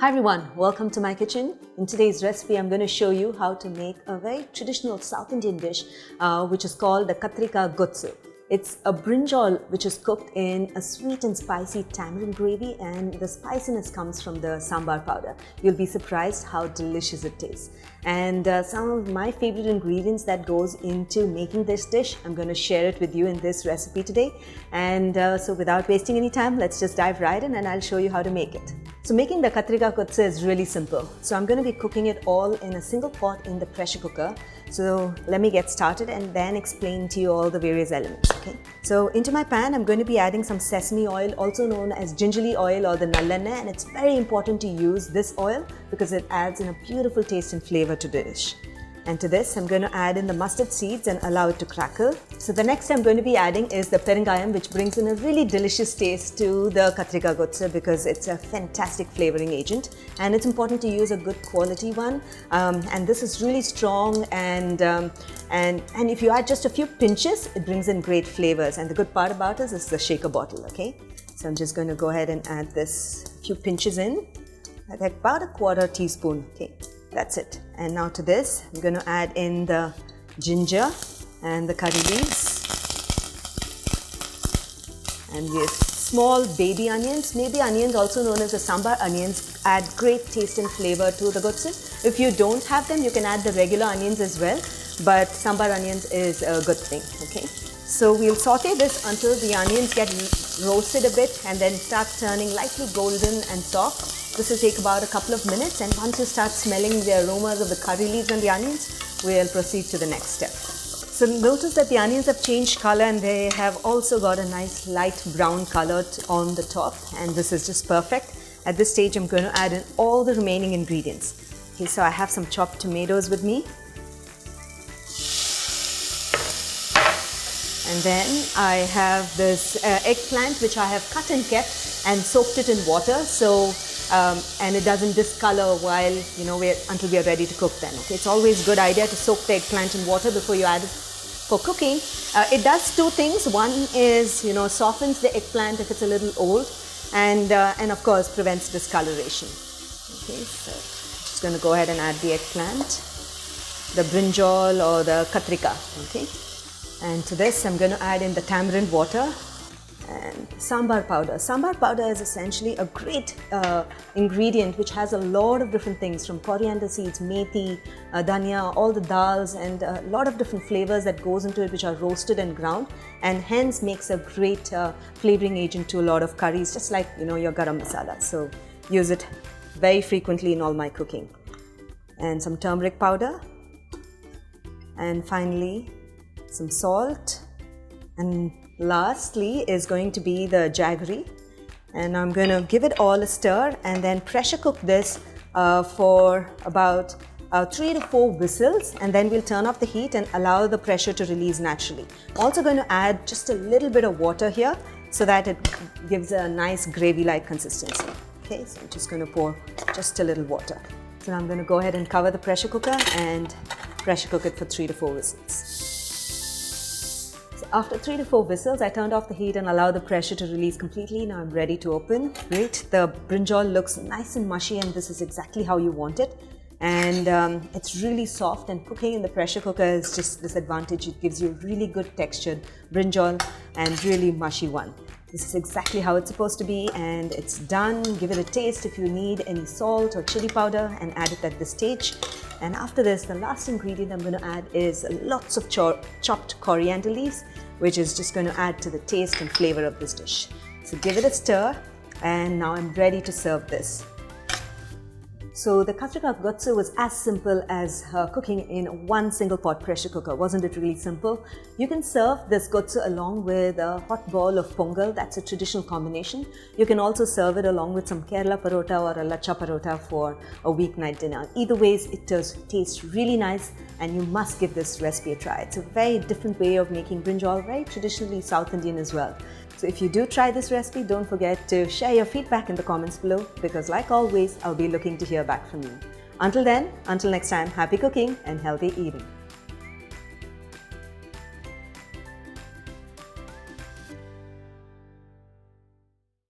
Hi everyone, welcome to my kitchen. In today's recipe, I'm going to show you how to make a very traditional South Indian dish which is called the Kathrikai Ghostu. It's a brinjal which is cooked in a sweet and spicy tamarind gravy, and the spiciness comes from the sambar powder. You'll be surprised how delicious it tastes. And some of my favorite ingredients that goes into making this dish, I'm going to share it with you in this recipe today. And so without wasting any time, let's just dive right in and I'll show you how to make it. So making the Kathrikai Ghostu is really simple. So I'm going to be cooking it all in a single pot in the pressure cooker. So let me get started and then explain to you all the various elements. Okay. So into my pan, I'm going to be adding some sesame oil, also known as gingerly oil or the nallanna, and it's very important to use this oil because it adds in a beautiful taste and flavor to the dish. And to this, I'm going to add in the mustard seeds and allow it to crackle. So the next I'm going to be adding is the perengayam, which brings in a really delicious taste to the Kathrikai Ghostu because it's a fantastic flavoring agent. And it's important to use a good quality one. And this is really strong, and if you add just a few pinches, it brings in great flavors. And the good part about this is the shaker bottle, okay? So I'm just going to go ahead and add this few pinches in, like about a quarter teaspoon, okay? That's it. And now to this, I'm going to add in the ginger and the curry leaves. And with small baby onions, maybe onions also known as the sambar onions, add great taste and flavor to the ghostu. If you don't have them, you can add the regular onions as well, but sambar onions is a good thing, okay? So we'll saute this until the onions get roasted a bit and then start turning lightly golden and soft. This will take about a couple of minutes, and once you start smelling the aromas of the curry leaves and the onions, we'll proceed to the next step. So notice that the onions have changed color and they have also got a nice light brown color on the top, and this is just perfect. At this stage, I'm going to add in all the remaining ingredients. Okay, so I have some chopped tomatoes with me. And then I have this eggplant which I have cut and kept and soaked it in water, so and it doesn't discolor while until we are ready to cook them. Okay, it's always a good idea to soak the eggplant in water before you add it for cooking. It does two things. One is softens the eggplant if it's a little old, and of course prevents discoloration. Okay, so just going to go ahead and add the eggplant, the brinjal or the kathrikai. Okay. And to this, I'm going to add in the tamarind water and sambar powder. Sambar powder is essentially a great ingredient which has a lot of different things, from coriander seeds, methi, dhania, all the dals, and a lot of different flavors that goes into it which are roasted and ground, and hence makes a great flavoring agent to a lot of curries, just like your garam masala. So use it very frequently in all my cooking. And some turmeric powder, and finally some salt, and lastly is going to be the jaggery. And I'm going to give it all a stir and then pressure cook this for about 3 to 4 whistles, and then we'll turn off the heat and allow the pressure to release naturally. I'm also going to add just a little bit of water here so that it gives a nice gravy-like consistency. Okay, so I'm just going to pour just a little water. So now I'm going to go ahead and cover the pressure cooker and pressure cook it for 3 to 4 whistles. After 3 to 4 whistles, I turned off the heat and allowed the pressure to release completely. Now I'm ready to open. Great, the brinjal looks nice and mushy, and this is exactly how you want it. And it's really soft, and cooking in the pressure cooker is just this advantage. It gives you really good textured brinjal and really mushy one. This is exactly how it's supposed to be, and it's done. Give it a taste if you need any salt or chili powder, and add it at this stage. And after this, the last ingredient I'm going to add is lots of chopped coriander leaves, which is just going to add to the taste and flavor of this dish. So give it a stir, and now I'm ready to serve this. So the Kathrikai Ghostu was as simple as cooking in one single pot pressure cooker. Wasn't it really simple? You can serve this Ghostu along with a hot ball of Pongal. That's a traditional combination. You can also serve it along with some Kerala parota or a lacha parota for a weeknight dinner. Either ways, it does taste really nice, and you must give this recipe a try. It's a very different way of making brinjal, very traditionally South Indian as well. So if you do try this recipe, don't forget to share your feedback in the comments below, because like always, I'll be looking to hear back from you. Until then, until next time, happy cooking and healthy eating.